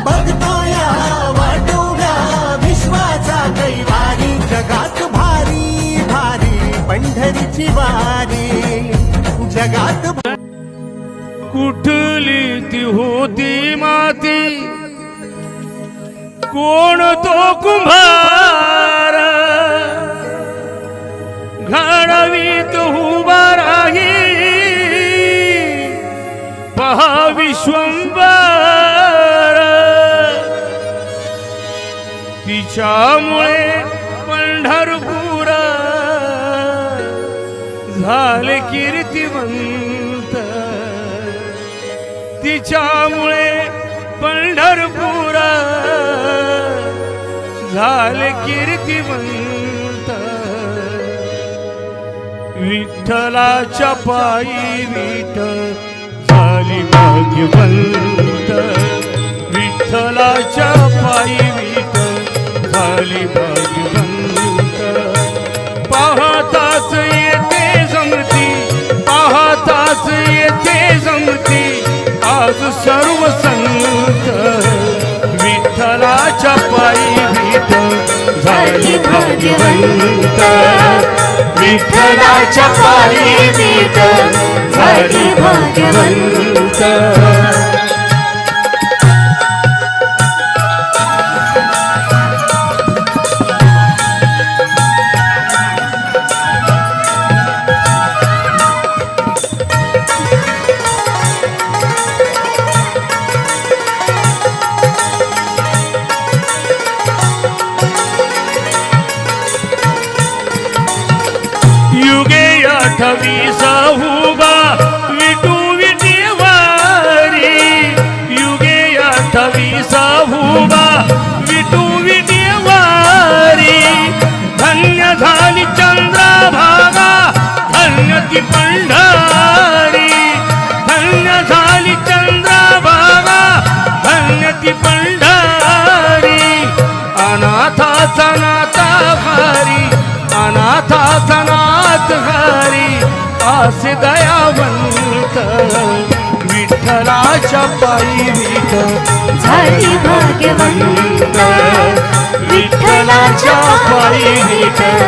बघतो या वाटोव्या विश्वाचा कैवारी, जगात भारी भारी पंढरीची वारी, जगात कुठली ती होती माती, कोण तो कुंभार, घडवीत उभा राही पहा विश्वंभर, तिच्यामुळे पंढरपूर झाले कीर्तिवंत, तिच्यामुळे पंढरपूर झाले कीर्तिवंत, विठ्ठलाच्या पायी विठ्ठल झाली भाग्यवंत, विठ्ठलाच्या पायी विठ्ठल झाली भाग्यवंत, पाहताच येते जमती, पाहताच येते जमती आज सर्व संत, विठ्ठलाच्या पायी विठ्ठल झाली भाग्यवंत, विठ्ठलाच्या पायी विठ्ठल झाली भाग्यवंत. युगे 28 विठू विटेवारी, युगे 28 विठू विटेवारी, धन्य झाली चंद्रभागा, धन्य ती पंढरी, धन्य झाली चंद्रभागा, धन्य ती पंढरी, अनाथाचा नाथा भारी, अनाथाचा नाथ हरी, आसे दयावंत, विठ्ठलाच्या पायी विठ्ठल झाली भाग्यवंत, विठ्ठलाच्या पायी विठ्ठल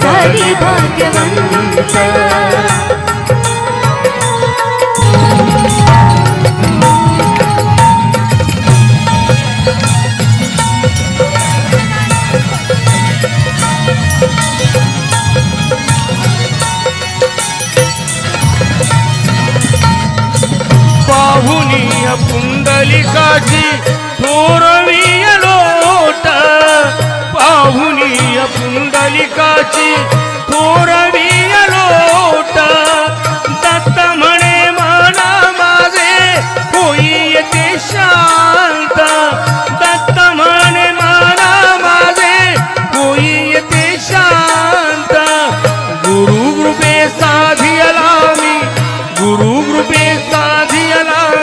झाली भाग्यवंत. पाहुनी पुंडलिकाची थोरवी